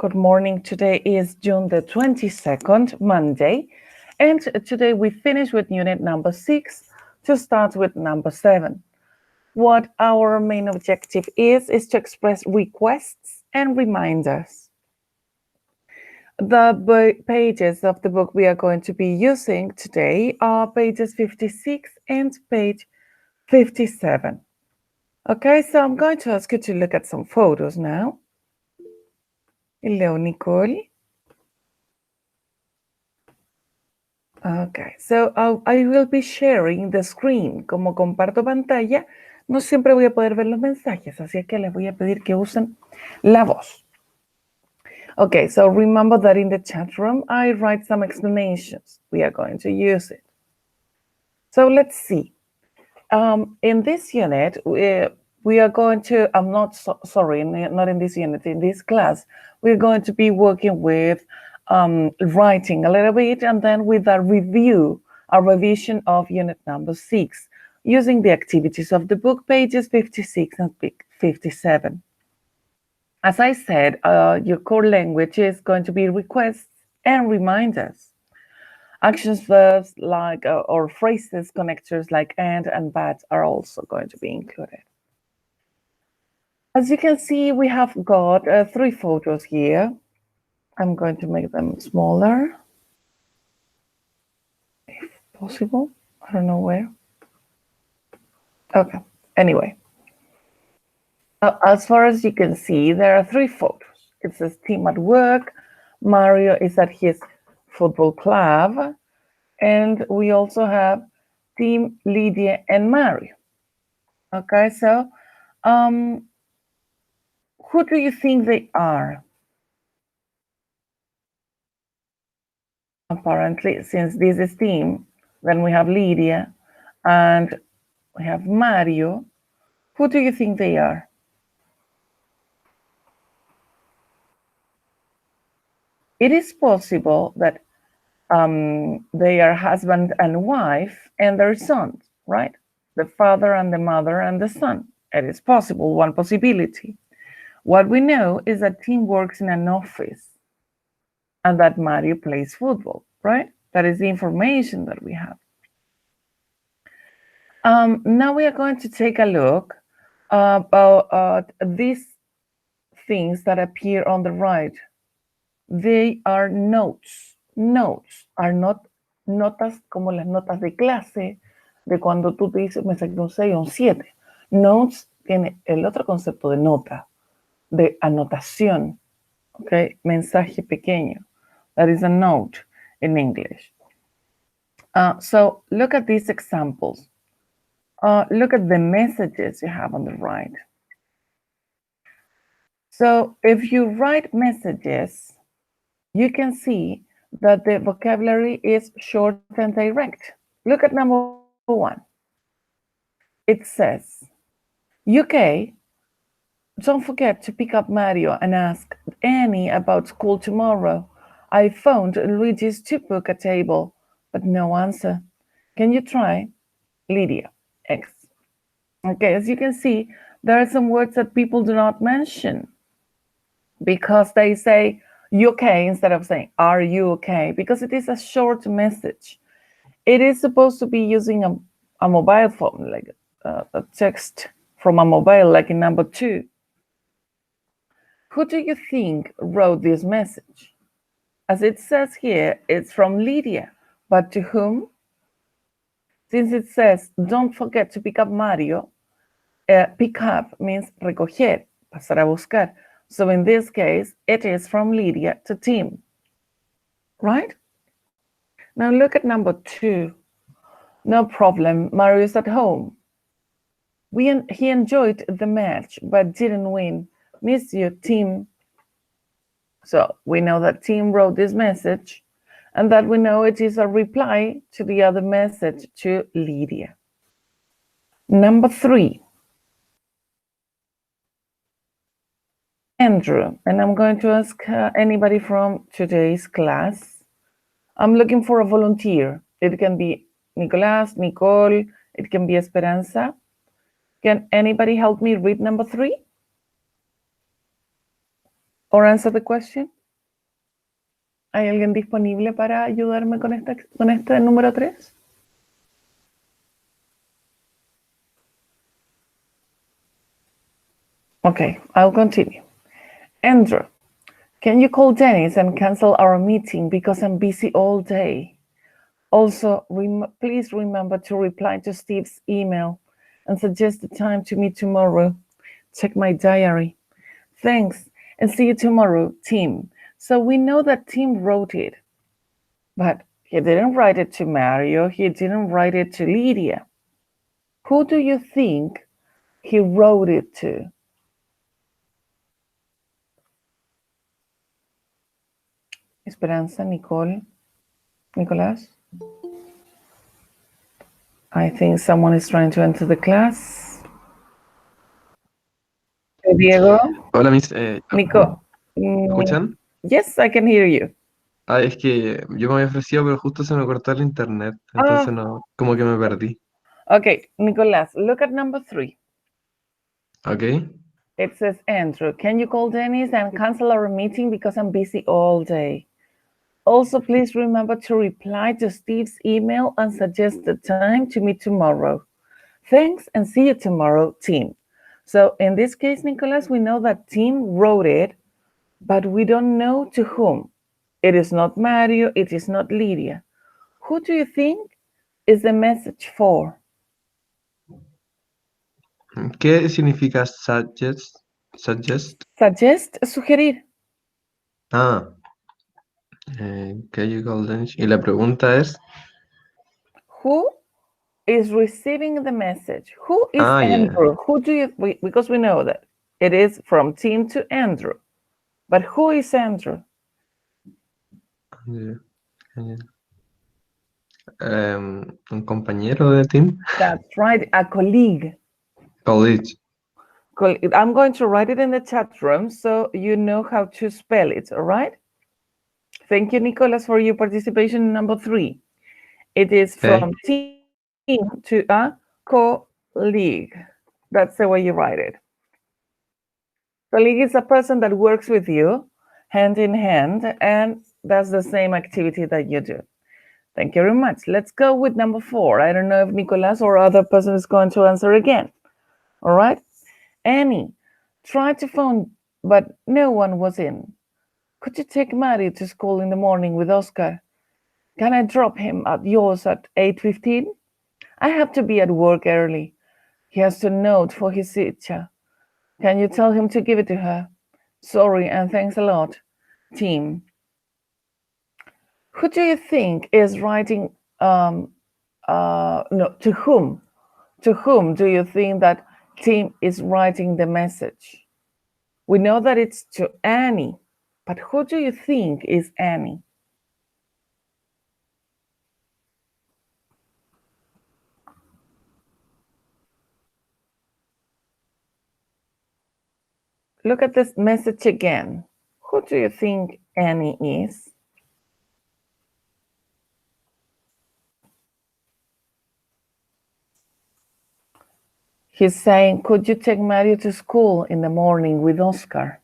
Good morning. Today is June the 22nd, Monday. And today we finish with unit number 6 to start with number 7. What our main objective is to express requests and reminders. The pages of the book we are going to be using today are pages 56 and page 57. Okay, so I'm going to ask you to look at some photos now. Hello, Nicole. Okay, so I will be sharing the screen. Como comparto pantalla, no siempre voy a poder ver los mensajes, así es que les voy a pedir que usen la voz. Okay, so remember that in the chat room, I write some explanations. We are going to use it. So let's see. In this unit, we are going to, not in this unit, in this class, we're going to be working with writing a little bit and then with a revision of unit number 6, using the activities of the book, pages 56 and 57. As I said, your core language is going to be requests and reminders. Actions, verbs like or phrases, connectors like and but are also going to be included. As you can see, we have got 3 photos here. I'm going to make them smaller, if possible. I don't know where. Okay, anyway. As far as you can see, there are 3 photos. It says team at work. Mario is at his football club. And we also have Team Lydia and Mario. Okay, so who do you think they are? Apparently, since this is team, then we have Lydia and we have Mario. Who do you think they are? It is possible that they are husband and wife and their sons, right? The father and the mother and the son. It is possible, one possibility. What we know is that Tim works in an office and that Mario plays football, right? That is the information that we have. Now we are going to take a look about these things that appear on the right. They are notes. Notes are not notas como las notas de clase, de cuando tú te dices, me saqué un 6 o un 7. Notes tiene el otro concepto de nota, de anotación, okay? Mensaje pequeño. That is a note in English. So look at these examples. Look at the messages you have on the right. So if you write messages, you can see that the vocabulary is short and direct. Look at number 1. It says, UK, don't forget to pick up Mario and ask Annie about school tomorrow. I phoned Luigi's to book a table, but no answer. Can you try? Lydia, X. Okay, as you can see, there are some words that people do not mention because they say, you okay, instead of saying, are you okay? Because it is a short message. It is supposed to be using a mobile phone, like a text from a mobile, like in number 2. Who do you think wrote this message? As it says here, it's from Lydia, but to whom? Since it says, don't forget to pick up Mario, pick up means recoger, pasar a buscar. So in this case, it is from Lydia to Tim, right? Now look at number 2. No problem, Mario is at home. He enjoyed the match, but didn't win. Miss you, Tim. So we know that Tim wrote this message and that we know it is a reply to the other message to Lydia. Number 3. Andrew, and I'm going to ask anybody from today's class. I'm looking for a volunteer. It can be Nicolás, Nicole, it can be Esperanza. Can anybody help me read number 3? or answer the question? ¿Hay alguien disponible para ayudarme con este número 3? Okay, I'll continue. Andrew, can you call Dennis and cancel our meeting because I'm busy all day? Also, please remember to reply to Steve's email and suggest the time to meet tomorrow. Check my diary. Thanks, and see you tomorrow, Tim. So we know that Tim wrote it, but he didn't write it to Mario. He didn't write it to Lydia. Who do you think he wrote it to? Esperanza, Nicole, Nicolás? I think someone is trying to enter the class. Diego? Hola, Miss. Nico. ¿Me escuchan? Yes, I can hear you. Es que yo me había ofrecido, pero justo se me cortó el internet, entonces no, como que me perdí. Okay, Nicolás, look at number 3. Okay. It says, Andrew, can you call Dennis and cancel our meeting because I'm busy all day? Also, please remember to reply to Steve's email and suggest the time to meet tomorrow. Thanks, and see you tomorrow, Tim. So in this case, Nicolas, we know that Tim wrote it, but we don't know to whom. It is not Mario, it is not Lydia. Who do you think is the message for? ¿Qué significa suggest? Suggest. Suggest, sugerir. Can you call Dennis? Y la pregunta es... Who is receiving the message? Who is Andrew? Yeah. Who do you, because we know that it is from Tim to Andrew. But who is Andrew? Un compañero de Tim. That's right, a colleague. Colleague. I'm going to write it in the chat room so you know how to spell it, all right? Thank you, Nicolas, for your participation in number 3. It is from team to a colleague. That's the way you write it. Colleague is a person that works with you hand in hand and does the same activity that you do. Thank you very much. Let's go with number 4. I don't know if Nicolas or other person is going to answer again. All right? Annie tried to phone, but no one was in. Could you take Mario to school in the morning with Oscar? Can I drop him at yours at 8:15? I have to be at work early. He has to note for his teacher. Can you tell him to give it to her? Sorry, and thanks a lot, Tim. Who do you think is writing, no, to whom? To whom do you think that Tim is writing the message? We know that it's to Annie, but who do you think is Annie? Look at this message again. Who do you think Annie is? He's saying, could you take Mario to school in the morning with Oscar?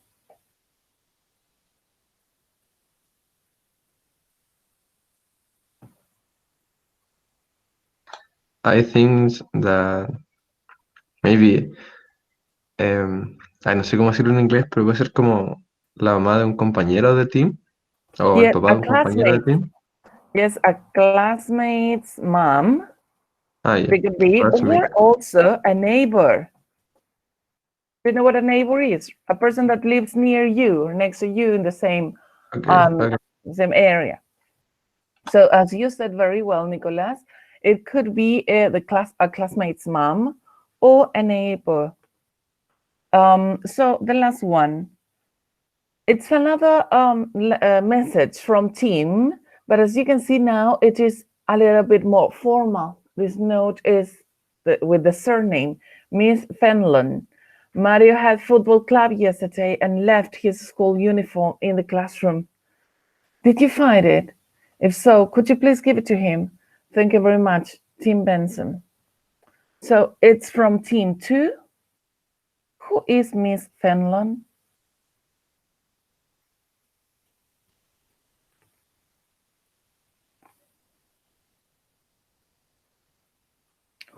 I think that maybe, no sé cómo decirlo en inglés, pero puede ser como la mamá de un compañero de Tim o el papá de un compañero de Tim. Yes, a classmate's mom. Yeah. Could be, or also a neighbor. You know what a neighbor is? A person that lives near you or next to you in the same same area. So as you said very well, Nicolas, it could be a classmate's mom or a neighbor. So the last one, it's another message from Tim, but as you can see now, it is a little bit more formal. This note is with the surname, Miss Fenlon. Mario had football club yesterday and left his school uniform in the classroom. Did you find it? If so, could you please give it to him? Thank you very much, Tim Benson. So it's from Tim 2. Who is Miss Fenlon?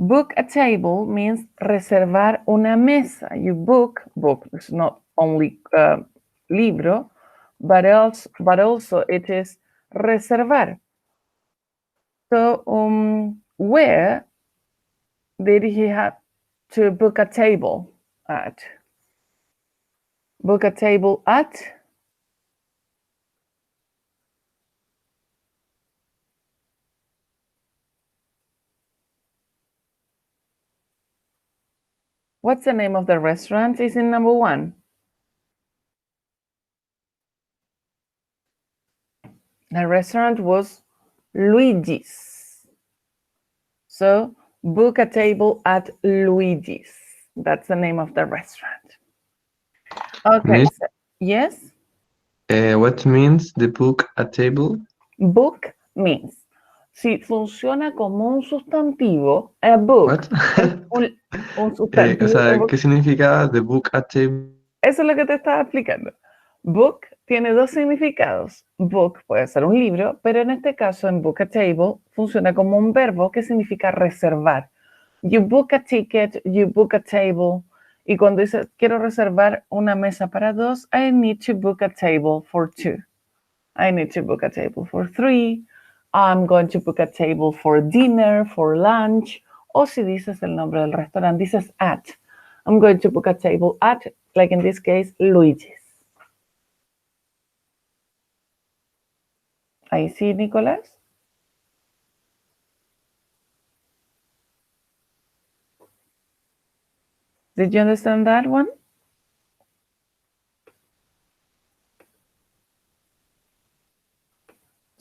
Book a table means reservar una mesa. You book is not only libro, but also it is reservar. So where did he have to book a table at? Book a table at? What's the name of the restaurant? Is in number 1. The restaurant was Luigi's. So book a table at Luigi's. That's the name of the restaurant. Okay. Miss, so, yes? what means the book a table? Book means. Si funciona como un sustantivo, a book What? es un O sea, sustantivo. ¿qué significa the book a table? Eso es lo que te estaba explicando. Book tiene 2 significados. Book puede ser un libro, pero en este caso en book a table funciona como un verbo que significa reservar. You book a ticket, you book a table. Y cuando dices quiero reservar una mesa para 2, I need to book a table for 2. I need to book a table for 3. I'm going to book a table for dinner, for lunch. O si dices el nombre del restaurante, dices at. I'm going to book a table at, like in this case, Luigi's. Ahí sí, Nicolás. Did you understand that one?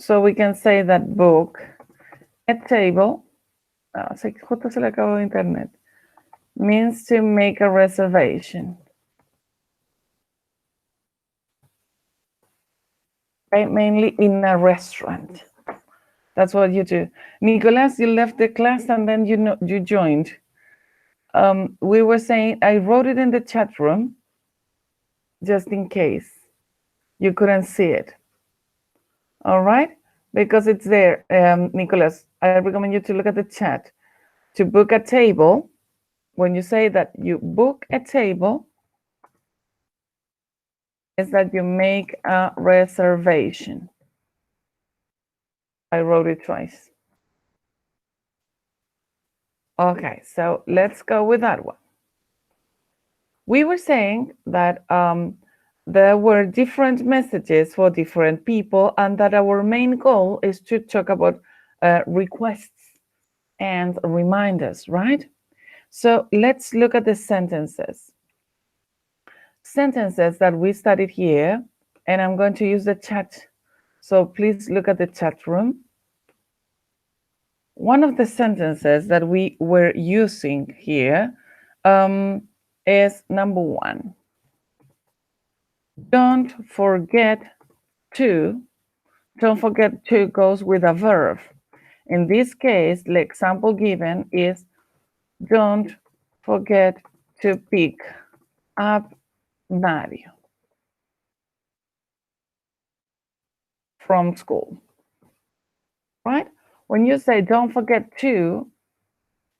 So we can say that book a table, justo se le acabó de internet, means to make a reservation. Right? Mainly in a restaurant. That's what you do. Nicolas, you left the class and then you joined. We were saying, I wrote it in the chat room, just in case you couldn't see it. All right? Because it's there, Nicolas, I recommend you to look at the chat. To book a table, when you say that you book a table, is that you make a reservation. I wrote it twice. Okay, so let's go with that one. We were saying that there were different messages for different people and that our main goal is to talk about requests and reminders, right? So let's look at the sentences. Sentences that we studied here, and I'm going to use the chat. So please look at the chat room. One of the sentences that we were using here is number 1. Don't forget to. Don't forget to goes with a verb. In this case, the example given is don't forget to pick up Mario from school, right? When you say don't forget to,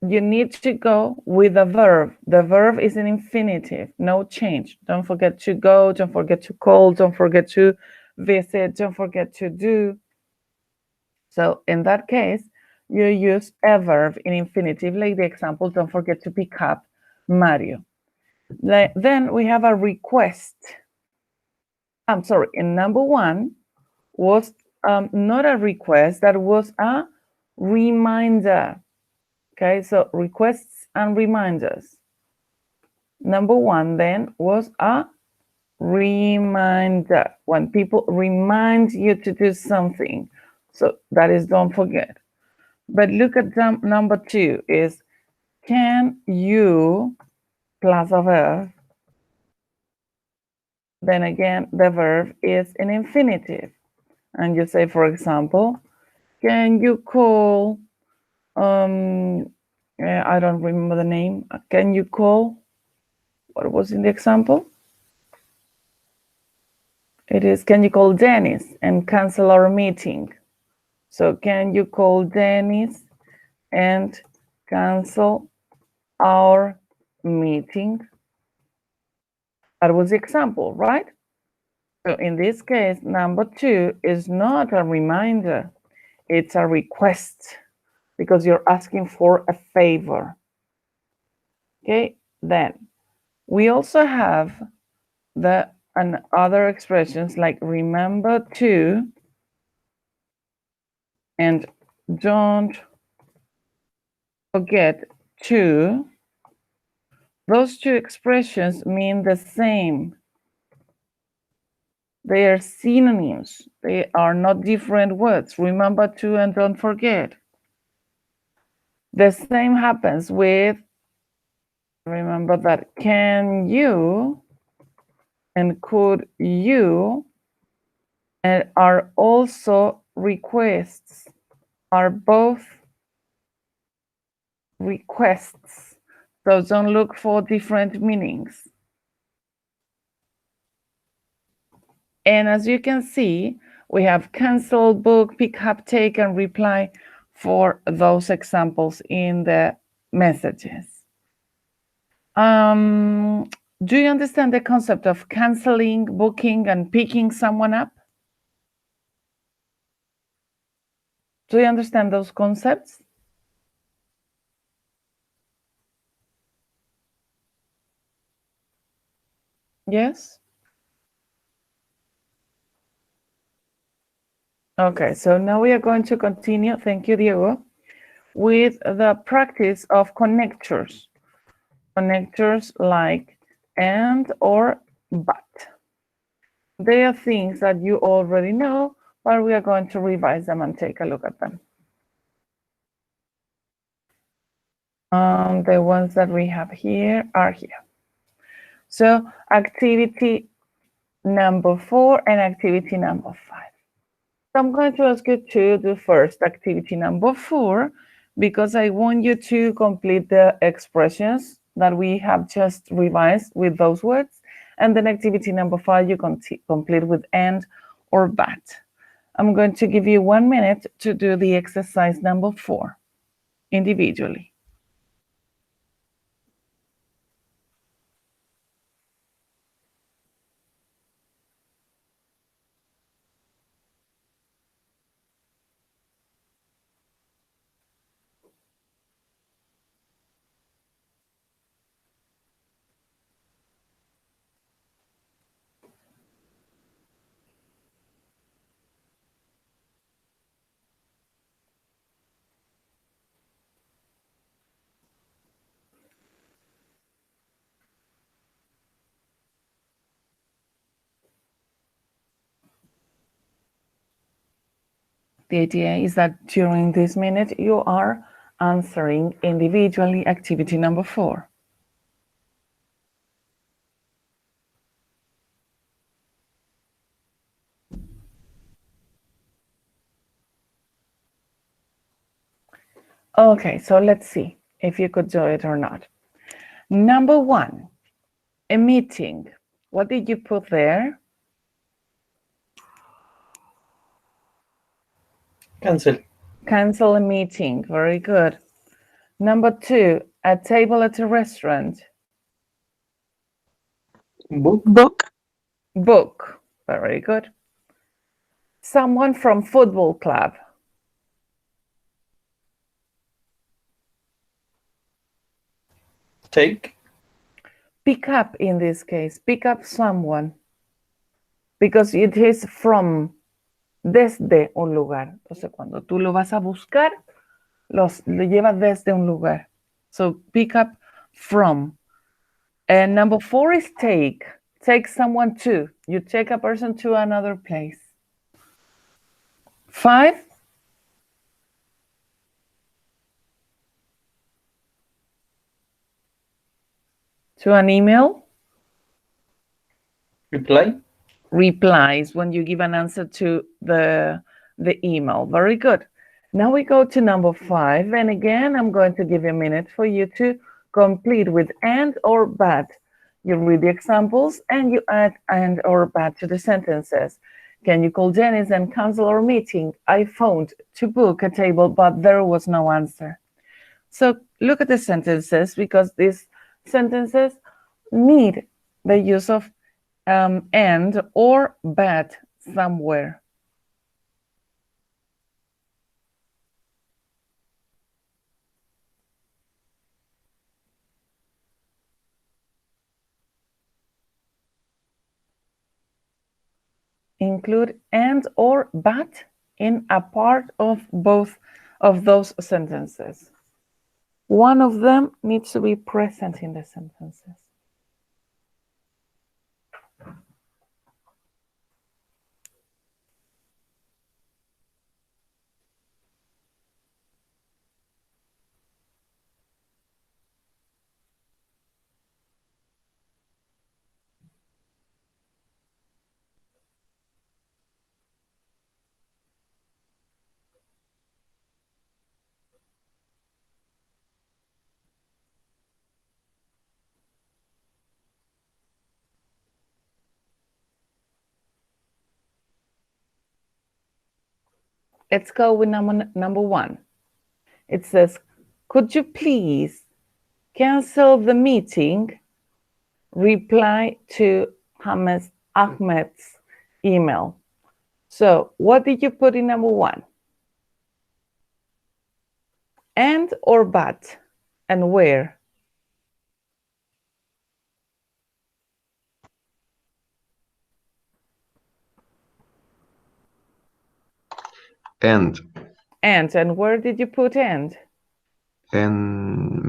you need to go with a verb. The verb is an infinitive, no change. Don't forget to go, don't forget to call, don't forget to visit, don't forget to do. So in that case, you use a verb in infinitive, like the example, don't forget to pick up Mario. Then we have a request. I'm sorry, in number 1 was not a request, that was a reminder. Okay, so requests and reminders. Number 1 then was a reminder, when people remind you to do something. So that is don't forget. But look at number 2 is can you plus a verb. Then again, the verb is an infinitive. And you say, for example, can you call, I don't remember the name. Can you call, what was in the example? It is, can you call Dennis and cancel our meeting? So can you call Dennis and cancel our meeting. That was the example, right? So in this case, number 2 is not a reminder, it's a request because you're asking for a favor. Okay, then we also have and other expressions like remember to and don't forget to. Those two expressions mean the same. They are synonyms. They are not different words. Remember to and don't forget. The same happens with remember that can you and could you and are also requests, are both requests. So don't look for different meanings. And as you can see, we have cancel, book, pick up, take, and reply for those examples in the messages. Do you understand the concept of canceling, booking, and picking someone up? Do you understand those concepts? Yes? Okay, so now we are going to continue, thank you, Diego, with the practice of connectors. Connectors like and or but. They are things that you already know, but we are going to revise them and take a look at them. The ones that we have here are here. So activity number 4 and activity number 5. So I'm going to ask you to do first activity number 4 because I want you to complete the expressions that we have just revised with those words. And then activity number 5, you complete with and or but. I'm going to give you 1 minute to do the exercise number 4 individually. The idea is that during this minute, you are answering individually activity number 4. Okay, so let's see if you could do it or not. Number 1, a meeting. What did you put there? Cancel. Cancel a meeting. Very good. Number 2, a table at a restaurant. Book. Book. Book. Very good. Someone from football club. Take. Pick up in this case. Pick up someone. Because it is from, desde un lugar. Entonces, cuando tú lo vas a buscar, lo llevas desde un lugar. So, pick up from. And number 4 is take. Take someone to. You take a person to another place. 5. To an email. Reply. Replies when you give an answer to the email. Very good. Now we go to number 5. And again, I'm going to give you a minute for you to complete with and or but. You read the examples and you add and or but to the sentences. Can you call Janice and cancel our meeting? I phoned to book a table, but there was no answer. So look at the sentences, because these sentences need the use of and or but somewhere. Include and or but in a part of both of those sentences. One of them needs to be present in the sentences. Let's go with number one. It says, could you please cancel the meeting? Reply to Ahmed's email. So what did you put in number one? And or but, and where? And where did you put and? And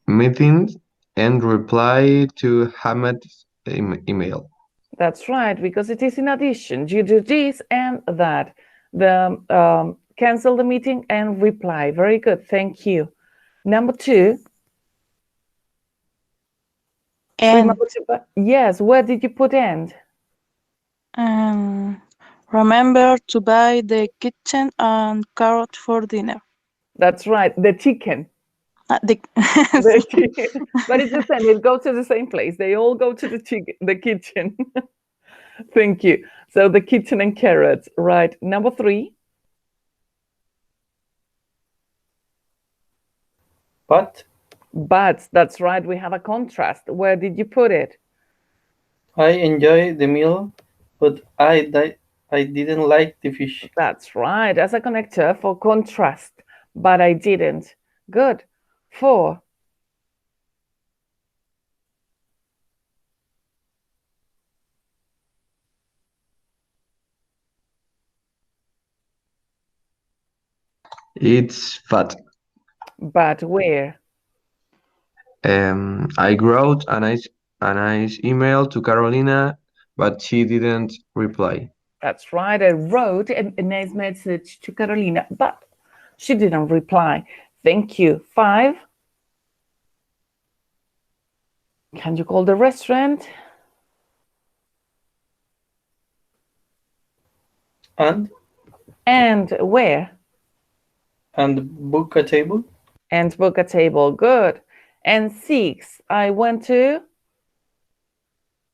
meeting and reply to Ahmed's email. That's right, because it is in addition. You do this and that. The cancel the meeting and reply. Very good, thank you. Number two. And yes, where did you put and? Remember to buy the kitchen and carrot for dinner. That's right, the chicken. The chicken. But it's the same, it goes to the same place. They all go to the kitchen. Thank you. So the kitchen and carrots, right. Number three. But, that's right, we have a contrast. Where did you put it? I enjoy the meal, but I didn't like the fish. That's right, as a connector for contrast, but I didn't. Good. 4. It's but. But where? I wrote a nice email to Carolina, but she didn't reply. That's right, I wrote a nice message to Carolina, but she didn't reply. Thank you. 5. Can you call the restaurant? And where? And book a table. And book a table. Good. And 6, I want to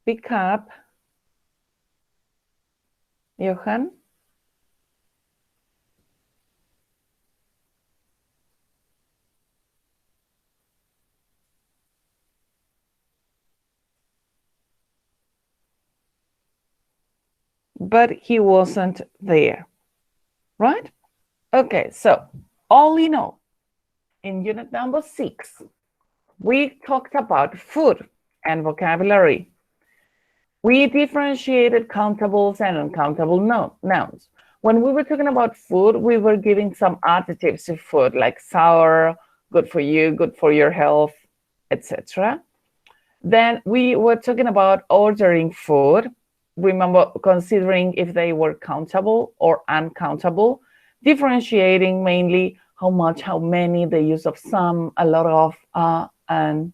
pick up Johan. But he wasn't there, right? Okay, so all in all, in unit number 6, we talked about food and vocabulary. We differentiated countables and uncountable nouns. When we were talking about food, we were giving some adjectives to food, like sour, good for you, good for your health, etc. Then we were talking about ordering food. Remember, considering if they were countable or uncountable, differentiating mainly how much, how many, the use of some, a lot of, and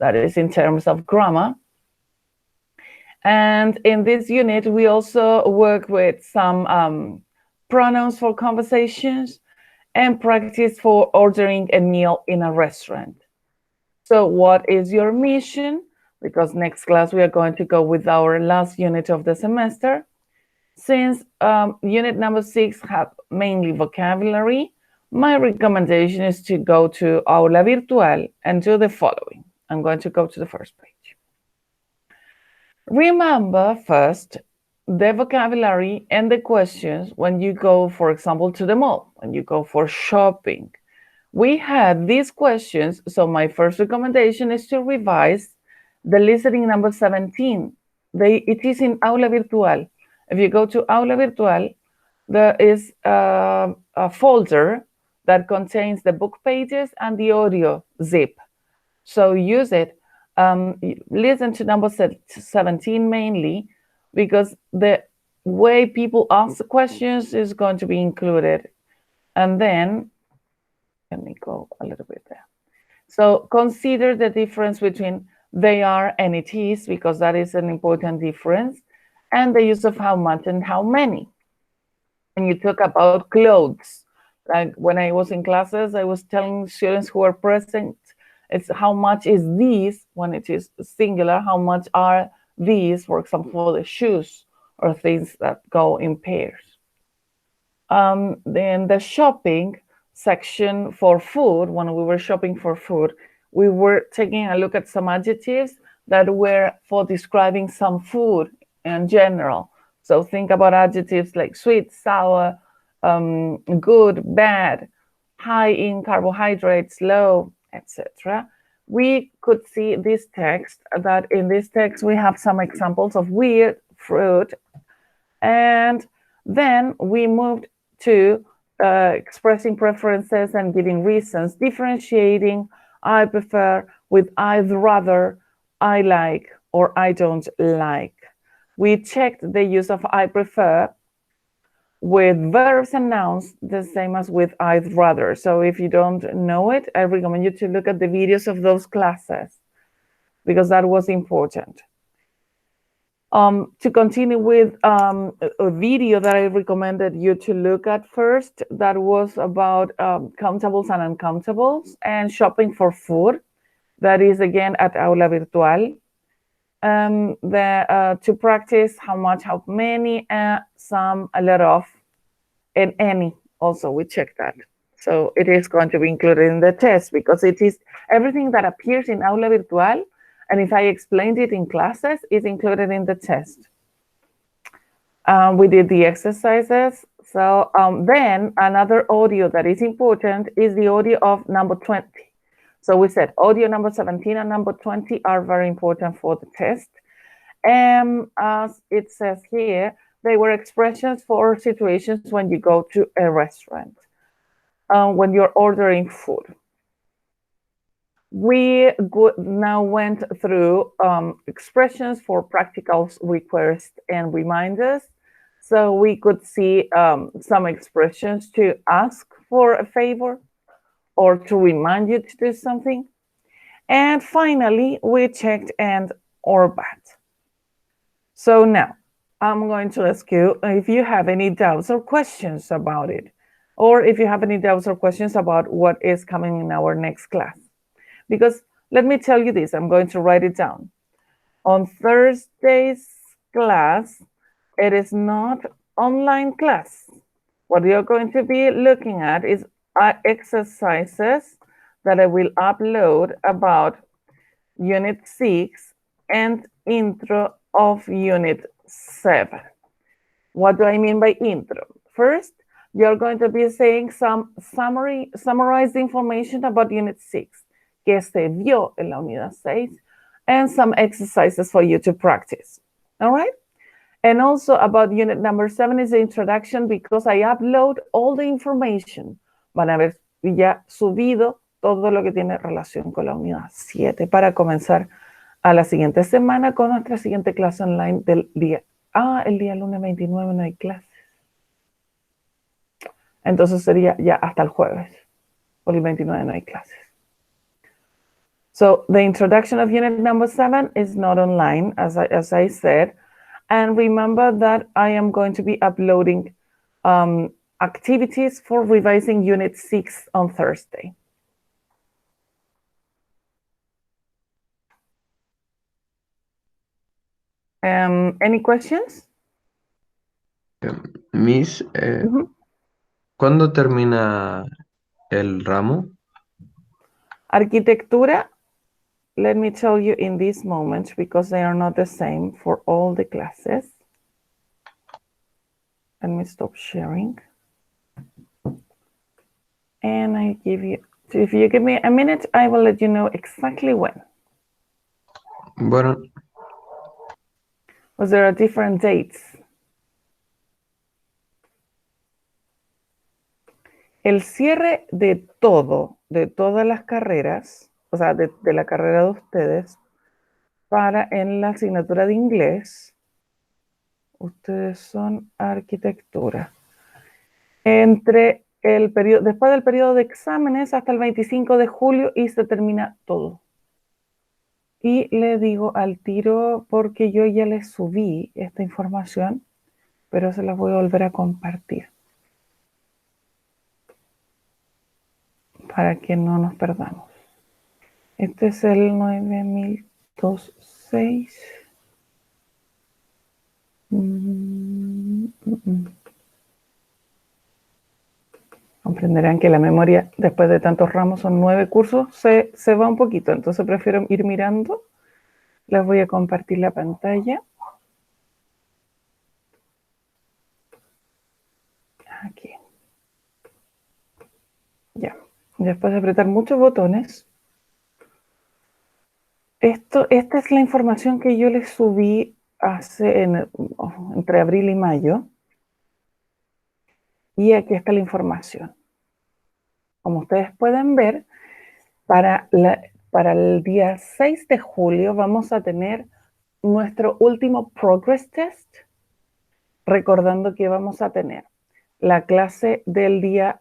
that is in terms of grammar. And in this unit, we also work with some pronouns for conversations and practice for ordering a meal in a restaurant. So what is your mission? Because next class, we are going to go with our last unit of the semester. Since unit number 6 have mainly vocabulary, My recommendation is to go to Aula Virtual and do the following. I'm going to go to the first page. Remember first the vocabulary and the questions when you go, for example, to the mall, when you go for shopping. We had these questions, so my first recommendation is to revise the listening number 17. It is in Aula Virtual. If you go to Aula Virtual, there is a folder that contains the book pages and the audio zip. So use it. Listen to number 17 mainly, because the way people ask the questions is going to be included. And then, let me go a little bit there. So consider the difference between they are and it is, because that is an important difference, and the use of how much and how many. And you talk about clothes. Like when I was in classes, I was telling students who are present, it's how much is these when it is singular, how much are these, for example, the shoes or things that go in pairs. Then the shopping section for food, when we were shopping for food, we were taking a look at some adjectives that were for describing some food in general. So think about adjectives like sweet, sour, good, bad, high in carbohydrates, low, etc. We could see this text, that in this text we have some examples of weird fruit, and then we moved to expressing preferences and giving reasons, differentiating I prefer with I'd rather, I like, or I don't like. We checked the use of I prefer with verbs and nouns the same as with I'd rather. So if you don't know it, I recommend you to look at the videos of those classes, because that was important. To continue with a video that I recommended you to look at first, that was about countables and uncountables and shopping for food. That is again at Aula Virtual. To practice how much, how many, some, a lot of, and any. Also, we check that. So it is going to be included in the test, because it is everything that appears in Aula Virtual. And if I explained it in classes, it's included in the test. We did the exercises. So then another audio that is important is the audio of number 20. So we said audio number 17 and number 20 are very important for the test. And as it says here, they were expressions for situations when you go to a restaurant, when you're ordering food. We now went through expressions for practical requests and reminders. So we could see some expressions to ask for a favor or to remind you to do something. And finally, we checked and or but. So now I'm going to ask you if you have any doubts or questions about it, or if you have any doubts or questions about what is coming in our next class. Because let me tell you this, I'm going to write it down. On Thursday's class, it is not online class. What you're going to be looking at is exercises that I will upload about Unit 6 and intro of Unit 7. What do I mean by intro? First, you're going to be saying some summarized information about Unit 6. Que se vio en la unidad 6, and some exercises for you to practice. All right? And also about unit number 7 is the introduction, because I upload all the information. Van a haber ya subido todo lo que tiene relación con la unidad 7 para comenzar a la siguiente semana con nuestra siguiente clase online del día. El día lunes 29 no hay clases. Entonces sería ya hasta el jueves. Por el 29 no hay clases. So the introduction of unit number 7 is not online, as I said. And remember that I am going to be uploading activities for revising unit 6 on Thursday. Any questions? Miss, ¿cuándo termina el ramo. Arquitectura, let me tell you in this moment, because they are not the same for all the classes. Let me stop sharing. And I give you, if you give me a minute, I will let you know exactly when. Bueno, Because there are different dates. El cierre de todo, de todas las carreras, o sea, de la carrera de ustedes, para en la asignatura de inglés, ustedes son arquitectura. Entre el periodo, después del periodo de exámenes hasta el 25 de julio y se termina todo. Y le digo al tiro porque yo ya les subí esta información, pero se las voy a volver a compartir para que no nos perdamos. Este es el 9026. Comprenderán que la memoria, después de tantos ramos, son 9 cursos, se va un poquito, entonces prefiero ir mirando. Les voy a compartir la pantalla. Aquí. Ya. Después de apretar muchos botones. Esta es la información que yo les subí entre abril y mayo. Y aquí está la información. Como ustedes pueden ver, para el día 6 de julio vamos a tener nuestro último Progress Test, recordando que vamos a tener la clase del día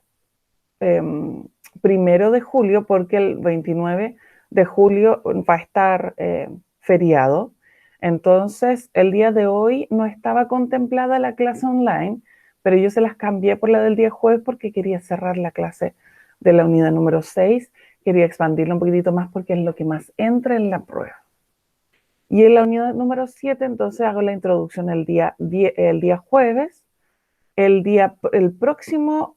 1 de julio, porque el 29 de julio va a estar feriado. Entonces, el día de hoy no estaba contemplada la clase online, pero yo se las cambié por la del día jueves porque quería cerrar la clase de la unidad número 6. Quería expandirlo un poquitito más porque es lo que más entra en la prueba. Y en la unidad número 7, entonces hago la introducción el día jueves. El próximo,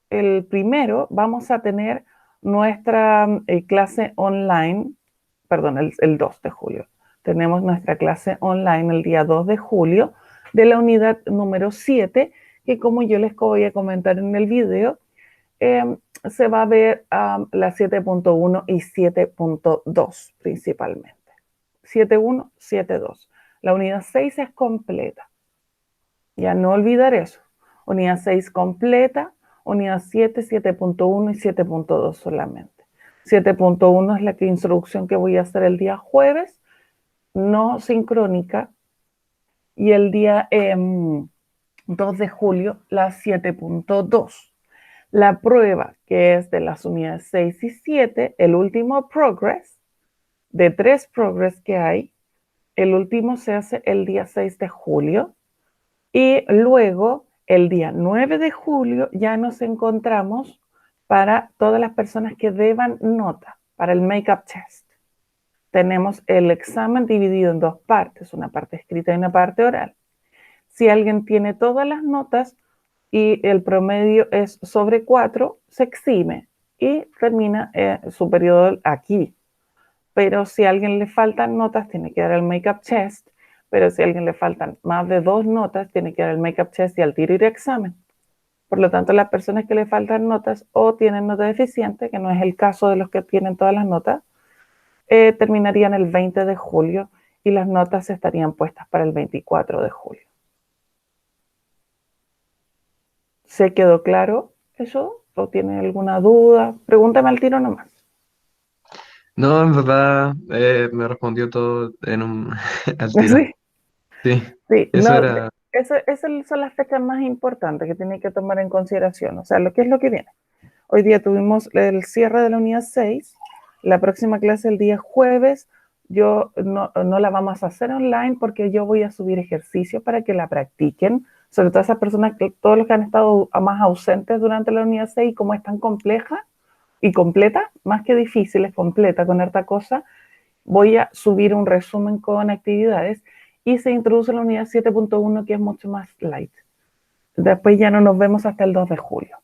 el primero, vamos a tener nuestra clase online, perdón, el 2 de julio. Tenemos nuestra clase online el día 2 de julio de la unidad número 7, que como yo les voy a comentar en el video, se va a ver la 7.1 y 7.2 principalmente. 7.1, 7.2. La unidad 6 es completa. Ya no olvidar eso. Unidad 6 completa, unidad 7, 7.1 y 7.2 solamente. 7.1 es la introducción que voy a hacer el día jueves, no sincrónica, y el día 2 de julio la 7.2. La prueba, que es de las unidades 6 y 7, el último progress, de 3 progress que hay, el último se hace el día 6 de julio y luego el día 9 de julio ya nos encontramos para todas las personas que deban nota para el make-up test. Tenemos el examen dividido en 2 partes, una parte escrita y una parte oral. Si alguien tiene todas las notas y el promedio es sobre 4, se exime y termina su periodo aquí. Pero si a alguien le faltan notas, tiene que dar el make-up test. Pero si a alguien le faltan más de 2 notas, tiene que dar el make-up test y al tiro ir a examen. Por lo tanto, las personas que le faltan notas o tienen nota deficiente, que no es el caso de los que tienen todas las notas, terminarían el 20 de julio y las notas estarían puestas para el 24 de julio. ¿Se quedó claro eso? ¿O tiene alguna duda? Pregúntame al tiro nomás. no, en verdad me respondió todo al tiro. Sí, Sí, sí. eso No, era. esas son las fechas más importantes que tiene que tomar en consideración. O sea, lo que es lo que viene. Hoy día tuvimos el cierre de la unidad 6. La próxima clase el día jueves. Yo no la vamos a hacer online porque yo voy a subir ejercicios para que la practiquen. Sobre todo esas personas, todos los que han estado más ausentes durante la unidad 6, como es tan compleja y completa, más que difícil, es completa con harta cosa, voy a subir un resumen con actividades y se introduce la unidad 7.1 que es mucho más light. Después ya no nos vemos hasta el 2 de julio.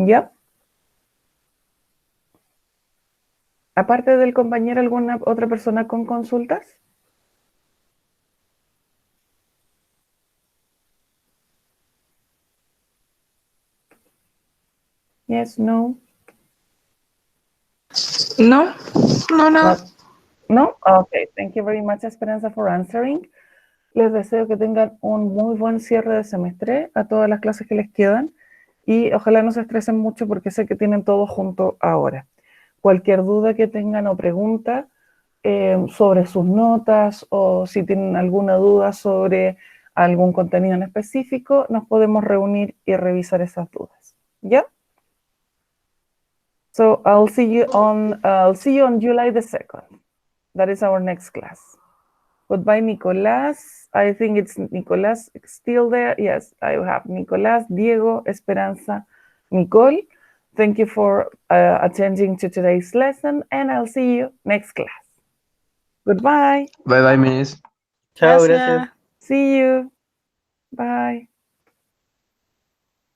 Yep. Aparte del compañero, ¿alguna otra persona con consultas? Yes, no. No, no, nada. No? Okay, thank you very much, Esperanza, for answering. Les deseo que tengan un muy buen cierre de semestre a todas las clases que les quedan y ojalá no se estresen mucho porque sé que tienen todo junto ahora. Cualquier duda que tengan o pregunta sobre sus notas o si tienen alguna duda sobre algún contenido en específico, nos podemos reunir y revisar esas dudas. ¿Ya? So I'll see you on July the 2nd. That is our next class. Goodbye, Nicolás. I think it's Nicolás still there. Yes, I have Nicolás, Diego, Esperanza, Nicole. Thank you for attending to today's lesson, and I'll see you next class. Goodbye. Bye bye, Miss. Chao, Gracias. gracias. See you. Bye.